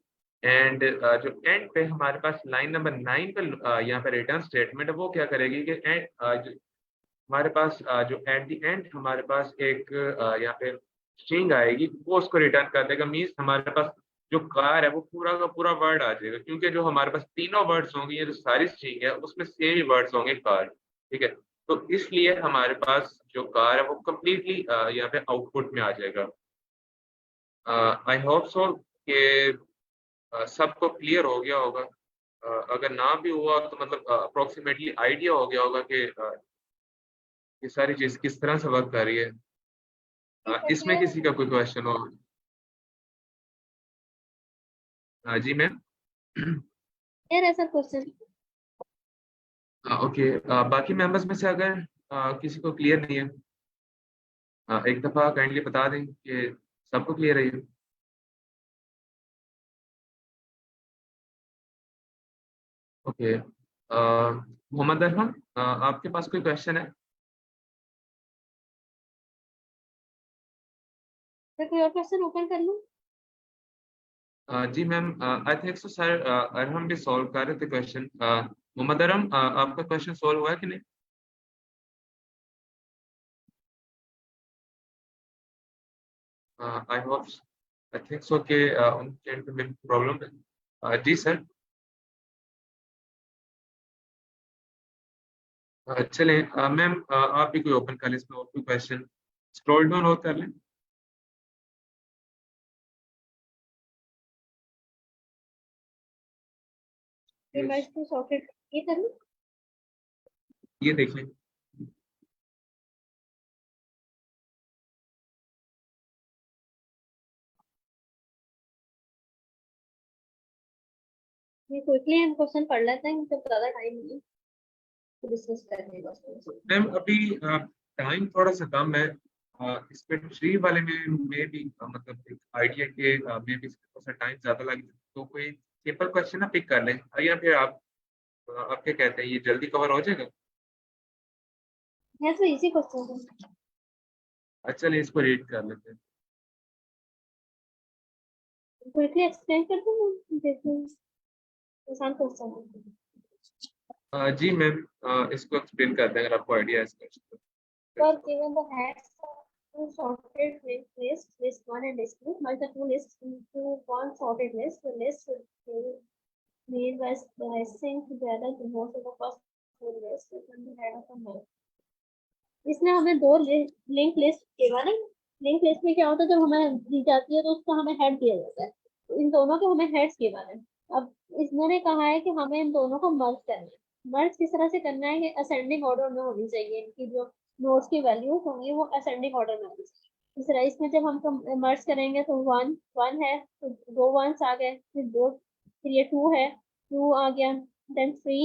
एंड जो एंड पे हमारे पास लाइन नंबर 9 पे यहाँ पे रिटर्न स्टेटमेंट है, वो क्या करेगी कि एंड हमारे पास जो एट द एंड हमारे पास एक यहाँ पे स्ट्रिंग आएगी, वो उसको रिटर्न कर देगा। मीन्स हमारे पास जो कार है वो पूरा का पूरा वर्ड आ जाएगा, क्योंकि जो हमारे पास तीनों वर्ड्स होंगे, ये जो सारी स्ट्रिंग है उसमें सेम ही वर्ड्स होंगे कार, ठीक है। तो इसलिए हमारे पास जो कार है वो कम्प्लीटली यहाँ पे आउटपुट में आ जाएगा। आई होप सो कि सबको क्लियर हो गया होगा। अगर ना भी हुआ तो मतलब अप्रोक्सीमेटली आइडिया हो गया होगा कि ये सारी चीज किस तरह से वर्क कर रही है। इसमें किसी का कोई क्वेश्चन हो? जी मैम। यार ऐसा क्वेश्चन। ओके, बाकी मेंबर्स में से अगर किसी को क्लियर नहीं है, एक दफा काइंडली बता दें कि सबको क्लियर है ये। ओके, मोहम्मद अरहम, आपके पास कोई क्वेश्चन है? मैं कोई और क्वेश्चन ओपन कर लूँ? जी ma'am, I think so sir Arham भी सॉल्व कर रहे थे क्वेश्चन। मोहम्मद अरहम, आपका क्वेश्चन सॉल्व हुआ है कि नहीं? आई होप, आई थिंक सो कि उनके end में प्रॉब्लम है। जी सर। चलें मैम, आप भी कोई ओपन कर लें इसमें और कोई क्वेश्चन, स्क्रॉल डाउन और कर लें। मैं इसको सॉकेट ये कर लूँ? ये देख लें। ये क्विकली हम क्वेश्चन पढ़ लेते हैं, तो ज़्यादा टाइम नहीं डिस्कस करने का। मैम अभी टाइम थोड़ा सा कम है। इसमें ट्री वाले में भी मतलब एक आइडिया के में भी थोड़ा सा टाइम ज्यादा लगे, तो कोई सिंपल क्वेश्चन ना पिक कर लें, या फिर आप क्या कहते हैं, ये जल्दी कवर हो जाएगा? है तो इजी क्वेश्चन है। अच्छा, चलिए इसको रीड कर लेते क्विकली एक्सप्लेन कर दूँ मैं, देखो आसान क्वेश्चन है। हैं। जी मैम, इसको एक्सप्लेन कर दें अगर आपको आइडिया है इस question For given the heads of two sorted lists, list 1 and list 2, merge the two lists into one sorted list. The list should be made by slicing together the most of the first two lists on the head of the merge. इसने हमें दो link list देगा ना। Link list में क्या होता है, जब हमें दी जाती है तो उसका हमें हेड दिया जाता है, तो इन दोनों के हमें हेड्स के बारे में। अब इसने कहा है कि हमें इन दोनों को मर्ज करना है। मर्ज किस तरह से करना है कि असेंडिंग ऑर्डर में होनी चाहिए, इनकी जो नोड्स की वैल्यूज होंगी वो असेंडिंग ऑर्डर में होनी चाहिए। इस तरह इसमें जब हम मर्ज करेंगे तो वन वन है तो दो वंस आ गए, फिर दो, फिर ये टू है, टू आ गया, देन थ्री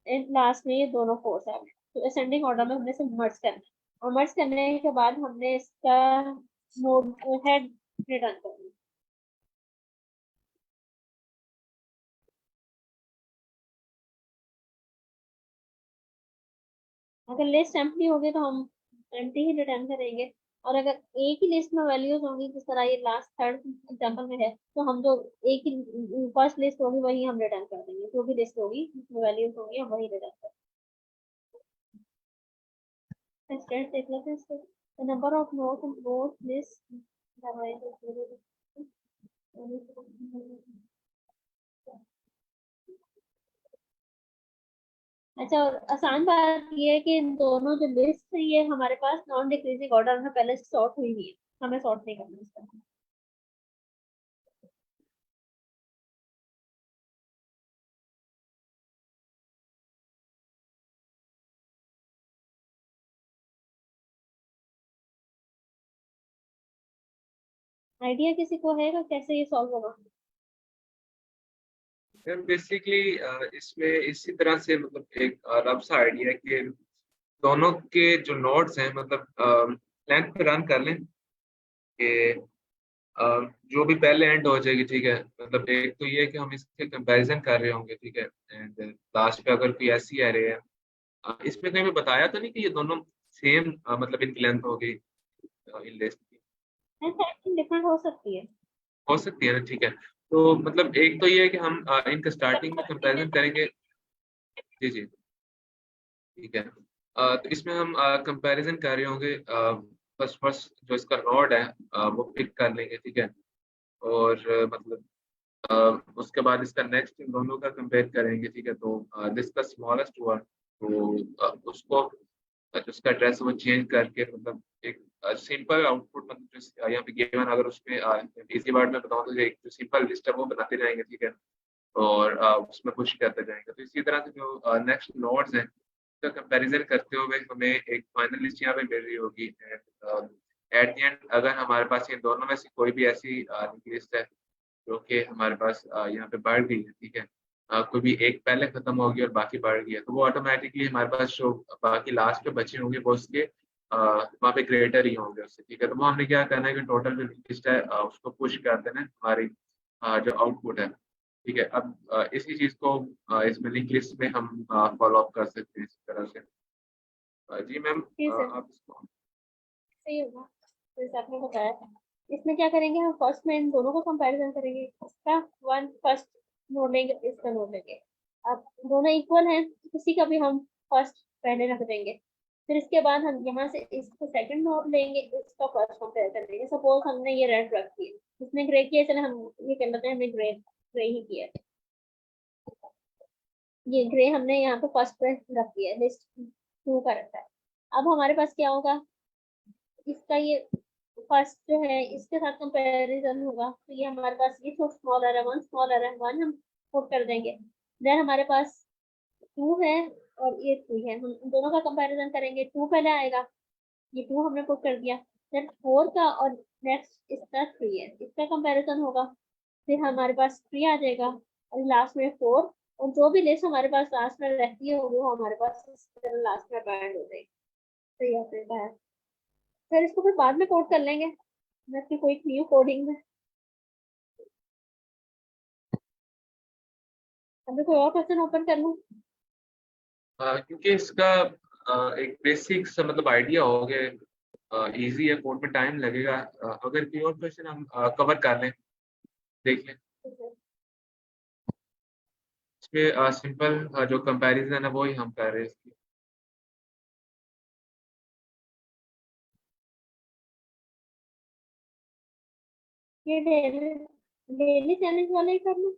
एंड लास्ट में ये दोनों फोर्स आ गए। तो असेंडिंग ऑर्डर में हमने से मर्ज करना है, और मर्ज करने के बाद हमने इसका नोड हेड रिटर्न करना है। अगर लिस्ट एम्प्टी होगी तो हम एम्प्टी ही रिटर्न करेंगे, और अगर एक ही लिस्ट में वैल्यूज होंगी जिस तरह ये लास्ट थर्ड एग्जांपल में है, तो हम जो एक ही फर्स्ट लिस्ट होगी वही हम रिटर्न कर देंगे, जो भी लिस्ट होगी जिसमें वैल्यूज होंगी हम वही रिटर्न कर देंगे। स्टेट देख लेते हैं इसके। The number of nodes in both lists अच्छा, और आसान बात ये है कि इन दोनों जो लिस्ट है ये हमारे पास नॉन डिक्रीजिंग ऑर्डर में पहले से सॉर्ट हुई हुई है, हमें सॉर्ट नहीं करना इसका। आइडिया किसी को है कैसे ये सॉल्व होगा? बेसिकली इसमें इसी तरह से मतलब एक रफ सा आइडिया है कि दोनों के जो नोड्स हैं मतलब लेंथ पे रन कर लें कि अ, जो भी पहले एंड हो जाएगी, ठीक है। मतलब एक तो ये है कि हम इसके कंपैरिजन कर रहे होंगे, ठीक है। एंड लास्ट पे अगर कोई ऐसी एरे है, इसमें कहीं भी बताया तो नहीं कि ये दोनों सेम मतलब इनकी लेंथ होगी इन लिस्ट की। डिफरेंट हो सकती है। हो सकती है ना, ठीक है। तो मतलब एक तो ये है कि हम इनका स्टार्टिंग में कंपैरिजन करेंगे। जी जी, ठीक है। तो इसमें हम कंपैरिजन कर रहे होंगे। फर्स्ट फर्स्ट जो इसका नोड है वो पिक कर लेंगे, ठीक है। और मतलब उसके बाद इसका नेक्स्ट इन दोनों का कंपेयर करेंगे, ठीक है। तो जिसका स्मॉलेस्ट हुआ तो उसको जो उसका एड्रेस वो चेंज करके मतलब एक सिंपल आउटपुट मतलब जो यहाँ पे गिवन, अगर उसमें इसी वर्ड में बताऊँ तो एक जो सिंपल लिस्ट है वो बनाते जाएंगे, ठीक है। और उसमें पुश करते जाएंगे। तो इसी तरह से जो नेक्स्ट नोड्स हैं उसका कंपैरिजन करते हुए हमें एक फाइनल लिस्ट यहाँ पे मिल रही होगी। एंड एट द एंड अगर हमारे पास ये दोनों में से कोई भी ऐसी लिस्ट है जो कि हमारे पास यहाँ पे बढ़ गई है, ठीक है। कोई भी एक पहले खत्म होगी और बाकी बढ़ गई है, तो वो ऑटोमेटिकली हमारे पास जो बाकी लास्ट पे बचे होंगे वो उसके वहाँ पे ग्रेटर ही होंगे उससे, ठीक है। तो वो हमने क्या करना है कि टोटल जो लिस्ट है उसको पुश कर देना है हमारी जो आउटपुट है, ठीक है। अब इसी चीज को इसमें लिंक लिस्ट में हम फॉलो अप कर सकते हैं इस तरह से। जी मैम, जी सर, आप इसको। सही होगा जैसे आपने बताया था। इसमें क्या करेंगे, हम फर्स्ट में इन दोनों को कंपैरिजन करेंगे। इसका वन फर्स्ट नोड लेंगे, इसका नोड लेंगे। अब दोनों इक्वल हैं तो किसी का भी हम फर्स्ट पहले रख देंगे। फिर इसके बाद हम यहाँ से इसको सेकंड नोड लेंगे, इसका फर्स्ट कंपेयर कर देंगे। सपोज हमने ये रेड रख दिया, इसने ग्रे किया, चले हम ये कर लेते हैं, हमने ग्रे ग्रे ही किया है। ये ग्रे हमने यहाँ पे फर्स्ट पे रख दिया है, लिस्ट टू का रखा है। अब हमारे पास क्या होगा, इसका ये फर्स्ट जो है इसके साथ कंपैरिजन होगा, तो ये हमारे पास ये तो स्मॉल आर है वन हम पुट कर देंगे। देन हमारे पास टू है और ये थ्री है, हम इन दोनों का कंपैरिजन करेंगे। टू पहले आएगा, ये टू हमने पुट कर दिया। देन फोर का और नेक्स्ट इसका थ्री है, इसका कंपैरिजन होगा। फिर हमारे पास थ्री आ जाएगा और लास्ट में फोर। और जो भी लिस्ट हमारे पास लास्ट में रहती है वो हमारे पास इस तरह लास्ट में बैंड हो जाएगी। तो ये तरीका है। फिर इसको फिर बाद में कोड कर लेंगे, मैं इसकी कोई न्यू कोडिंग में। अभी कोई और क्वेश्चन ओपन कर लूँ? क्योंकि इसका एक बेसिक सा मतलब आइडिया हो गया, इजी है, कोड में टाइम लगेगा। अगर कोई और क्वेश्चन हम कवर कर लें, देख लें। इसमें सिंपल जो कंपैरिजन है वो ही हम कर रहे हैं इसकी। ये डेली डेली चैलेंज वाला ही कर लूँ?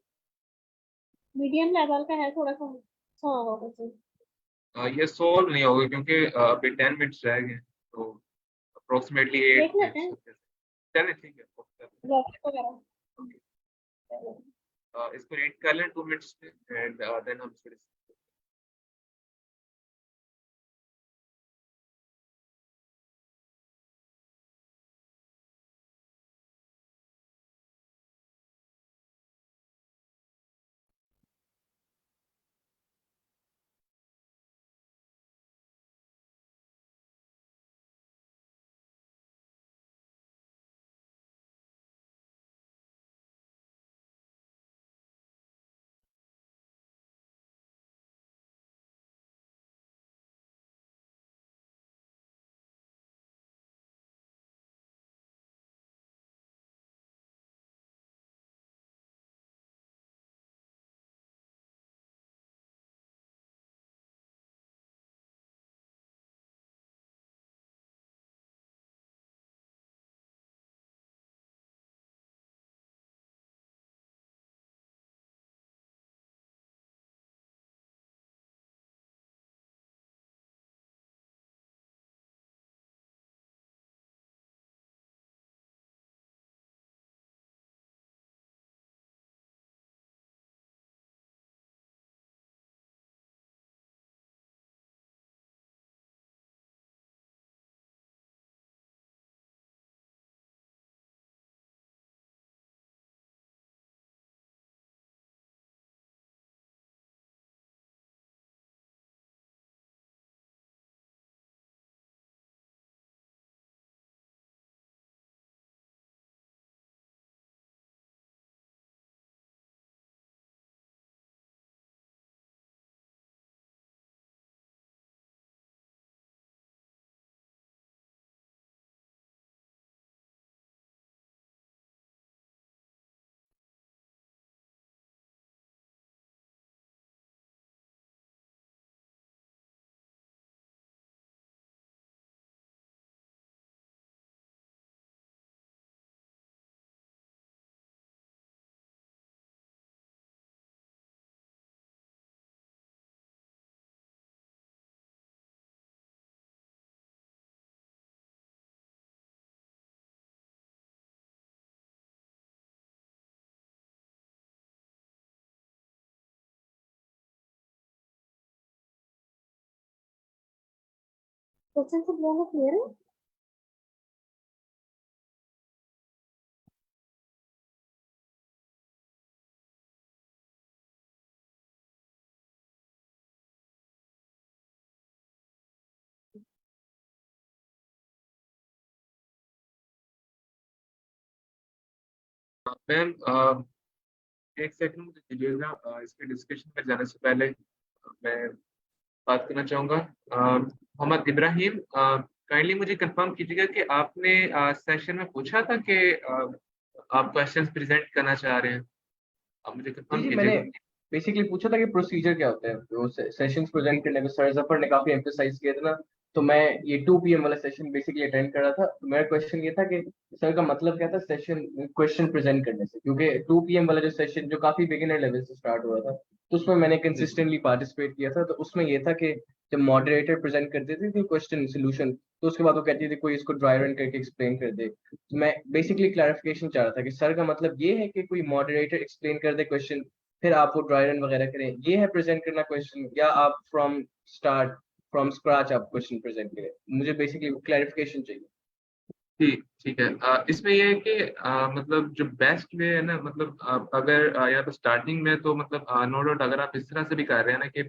मीडियम लेवल का है थोड़ा सा, अच्छा होगा क्वेश्चन। ये सोल्व नहीं होगा क्योंकि अभी 10 मिनट्स रह गए, तो अप्रोक्सीमेटली देख एट लेते मिनट्स हैं चले, ठीक है। लॉजिक वगैरह। इसको रेट कर लें 2 मिनट्स में एंड देन हम इसको क्वेश्चन सब लोगों को क्लियर है? मैम एक सेकंड मुझे दीजिएगा, इसके डिस्कशन में जाने से पहले मैं बात करना चाहूँगा। मोहम्मद इब्राहिम, काइंडली मुझे कंफर्म कीजिएगा कि आपने सेशन में पूछा था कि आप क्वेश्चंस प्रेजेंट करना चाह रहे हैं। आप मुझे जी कंफर्म जी, मैंने कीजिएगा। बेसिकली पूछा था कि प्रोसीजर क्या होता है, तो सेशंस प्रेजेंट करने में सर जफर ने काफी एम्फेसाइज किया था ना, तो मैं ये 2 PM वाला सेशन बेसिकली अटेंड कर रहा था। तो मेरा क्वेश्चन ये था कि सर का मतलब क्या था सेशन क्वेश्चन प्रेजेंट करने से, क्योंकि 2 PM वाला जो सेशन जो काफी बिगिनर लेवल से स्टार्ट हुआ था, तो उसमें मैंने जी कंसिस्टेंटली पार्टिसिपेट किया था। तो उसमें ये था कि जब मॉडरेटर प्रेजेंट करते थे क्वेश्चन सोल्यूशन, तो उसके बाद वो कहती थी कोई इसको ड्राई रन करके एक्सप्लेन कर दे। तो मैं बेसिकली क्लैरिफिकेशन चाह रहा था कि सर का मतलब ये है कि कोई मॉडरेटर एक्सप्लेन कर दे क्वेश्चन, फिर आप वो ड्राई रन वगैरह करें, ये है प्रेजेंट करना क्वेश्चन, या आप फ्रॉम स्क्रैच आप क्वेश्चन प्रेजेंट करें? मुझे बेसिकली क्लैरिफिकेशन चाहिए। ठीक ठीक है। इसमें यह है कि मतलब जो बेस्ट वे है ना, मतलब अगर यहाँ पे स्टार्टिंग में तो मतलब नो डाउट अगर आप इस तरह से भी कर रहे हैं ना कि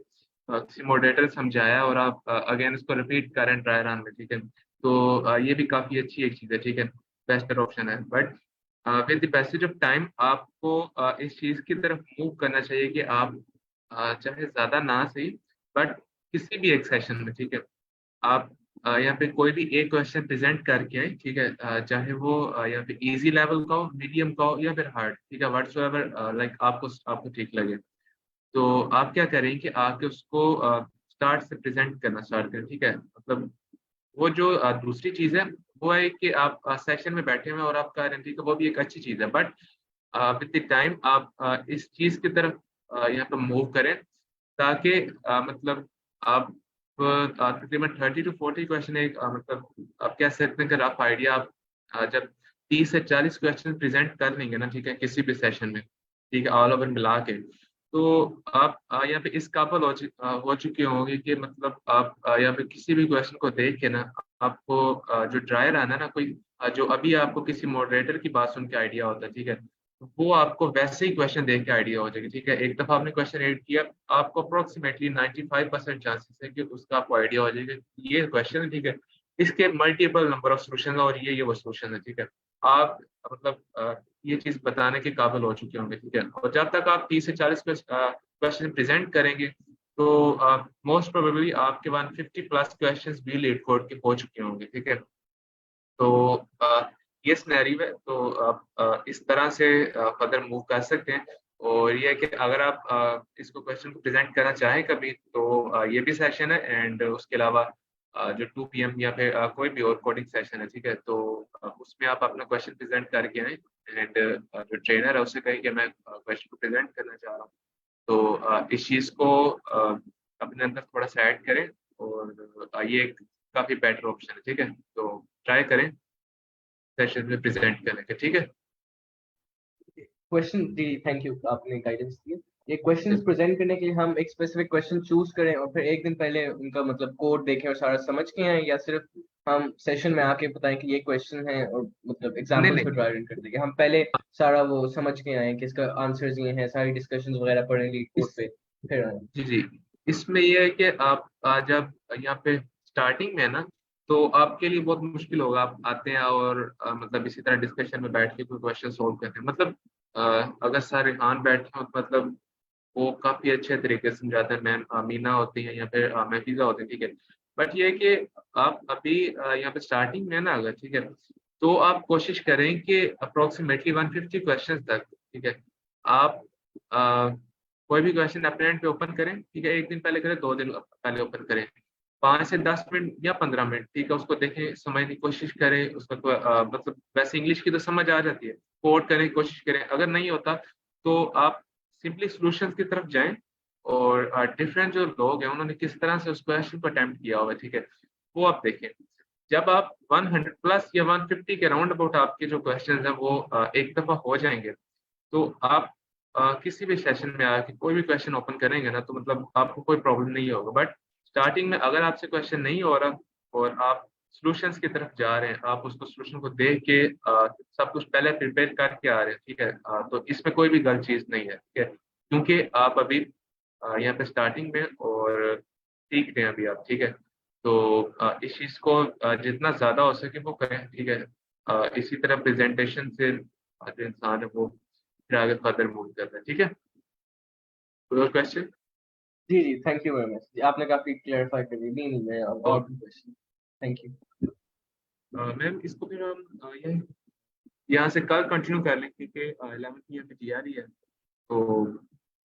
किसी मॉडरेटर समझाया और आप अगेन इसको रिपीट कर रहे हैं ड्राई रन में, ठीक है, तो ये भी काफी अच्छी एक चीज है, ठीक है, बेस्टर ऑप्शन है। But with the passage of time आपको इस चीज की तरफ मूव करना चाहिए कि आप चाहे ज्यादा ना सही, बट किसी भी एक सेशन में, ठीक है, आप यहाँ पे कोई भी एक क्वेश्चन प्रेजेंट करके आए, ठीक है, चाहे वो यहाँ पे इजी लेवल का हो, मीडियम का हो या फिर हार्ड, ठीक है, व्हाटसोएवर लाइक आपको आपको ठीक लगे। तो आप क्या करें कि आके उसको स्टार्ट से प्रेजेंट करना स्टार्ट करें, ठीक है। मतलब वो जो दूसरी चीज है वो है कि आप सेशन में बैठे हुए हैं और आप कर रहे हैं, ठीक है, वो भी एक अच्छी चीज है। बट विद द टाइम आप इस चीज की तरफ यहाँ पे मूव करें ताकि मतलब आप तकरीबन 30 to 40 क्वेश्चन एक मतलब आप कह सकते हैं कि रफ आइडिया आप जब 30 से 40 क्वेश्चन प्रेजेंट कर लेंगे ना, ठीक है, किसी भी सेशन में, ठीक है, ऑल ओवर मिला के, तो आप यहाँ पे इस काबिल हो चुके होंगे कि मतलब आप यहाँ पे किसी भी क्वेश्चन को देख के ना आपको जो ड्रायर आना है ना, कोई जो अभी आपको किसी मॉडरेटर की बात सुन के आइडिया होता है, ठीक है, वो आपको वैसे ही क्वेश्चन देख के आइडिया हो जाएगी, ठीक है। एक दफा आपने क्वेश्चन रीड किया, आपको अप्रोक्सीमेटली 95% चांसेस है कि उसका आपको आइडिया हो जाएगा ये क्वेश्चन है, ठीक है, इसके मल्टीपल नंबर ऑफ सोल्यूशन और ये वो सोल्यूशन है, ठीक है। आप मतलब ये चीज बताने के काबिल हो चुके होंगे, ठीक है। और जब तक आप 30 से 40 क्वेश्चन प्रेजेंट करेंगे तो मोस्ट प्रोबेबली आपके 150+ क्वेश्चन भी लीड कोड के हो चुके होंगे, ठीक है। तो ये सिनेरियो है, तो आप इस तरह से फर्दर मूव कर सकते हैं। और ये है कि अगर आप इसको क्वेश्चन को प्रेजेंट करना चाहें कभी, तो ये भी सेशन है, एंड उसके अलावा जो 2 PM या फिर कोई भी और कोडिंग सेशन है, ठीक है, तो उसमें आप अपना क्वेश्चन प्रेजेंट करके आए, एंड जो ट्रेनर है उससे कहें कि मैं क्वेश्चन को प्रेजेंट करना चाह रहा हूँ। तो इस चीज़ को अपने अंदर थोड़ा सा ऐड करें, और ये एक काफ़ी बेटर ऑप्शन है, ठीक है, तो ट्राई करें सेशन में प्रेजेंट करने के, ठीक है। क्वेश्चन जी, थैंक यू, आपने गाइडेंस दी। ये क्वेश्चंस जी प्रेजेंट करने के लिए हम एक स्पेसिफिक क्वेश्चन चूज करें और फिर एक दिन पहले उनका मतलब कोड देखें और सारा समझ के आए, या सिर्फ हम सेशन में आके बताएं कि ये क्वेश्चन है और मतलब नहीं एग्जांपल्स पे नहीं। ड्राई रन कर देंगे? हम पहले सारा वो समझ के आए कि इसका आंसर्स ये हैं, सारी डिस्कशंस वगैरह पढ़ेंगे कोड इस पे, फिर आए। जी जी, इसमें ये है कि आप जब यहाँ पे स्टार्टिंग में है ना, तो आपके लिए बहुत मुश्किल होगा, आप आते हैं और मतलब इसी तरह डिस्कशन में बैठ के कोई क्वेश्चन सोल्व करते हैं, मतलब अगर सर रिहान बैठे हो मतलब वो काफी अच्छे तरीके से समझाते हैं, मैम मीना होती है या फिर महफीजा होती है, ठीक है। बट ये है कि आप अभी यहाँ पे स्टार्टिंग में है ना, अगर ठीक है, तो आप कोशिश करें कि अप्रोक्सीमेटली 150 क्वेश्चन तक, ठीक है, आप कोई भी क्वेश्चन अपने एंड पे ओपन करें, ठीक है, एक दिन पहले करें, 2 दिन पहले ओपन करें, 5 से 10 मिनट या 15 मिनट, ठीक है, उसको देखें, समझने की कोशिश करें उसका मतलब वैसे इंग्लिश की तो समझ आ जाती है, कोड करने की कोशिश करें, अगर नहीं होता तो आप सिंपली सॉल्यूशंस की तरफ जाएं, और डिफरेंट जो लोग हैं उन्होंने किस तरह से उस क्वेश्चन को अटेम्प्ट किया हुआ है, ठीक है, वो आप देखें। जब आप 100+ या 150 के राउंड अबाउट आपके जो क्वेश्चन हैं वो एक दफा हो जाएंगे, तो आप किसी भी सेशन में आके कोई भी क्वेश्चन ओपन करेंगे ना, तो मतलब आपको कोई प्रॉब्लम नहीं होगा। बट स्टार्टिंग में अगर आपसे क्वेश्चन नहीं हो रहा और आप सॉल्यूशंस की तरफ जा रहे हैं, आप उसको सॉल्यूशन को देख के सब कुछ पहले प्रिपेयर करके आ रहे हैं, ठीक है। तो इसमें कोई भी गलत चीज़ नहीं है, ठीक है, क्योंकि आप अभी यहाँ पे स्टार्टिंग में और सीख रहे हैं अभी आप, ठीक है। तो इस चीज़ को जितना ज़्यादा हो सके वो करें, ठीक है। इसी तरह प्रेजेंटेशन से जो इंसान है वो फिर आगे फर्दर मूव करता है, ठीक है। कोई और क्वेश्चन? जी जी, थैंक यू वेरी मच, आपने काफी क्लैरिफाई कर दी। नहीं नहीं, मैं और क्वेश्चन। Thank you. मैम इसको फिर हम ये यहाँ से कल कंटिन्यू कर लें, क्योंकि 11 की यहाँ पे GRE है, तो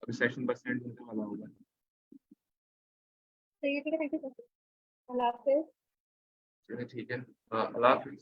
अभी सेशन बस एंड होने वाला होगा। तो ये ठीक है, थैंक यू सर। अल्लाह हाफिज़। चलिए ठीक है, अल्लाह हाफिज़।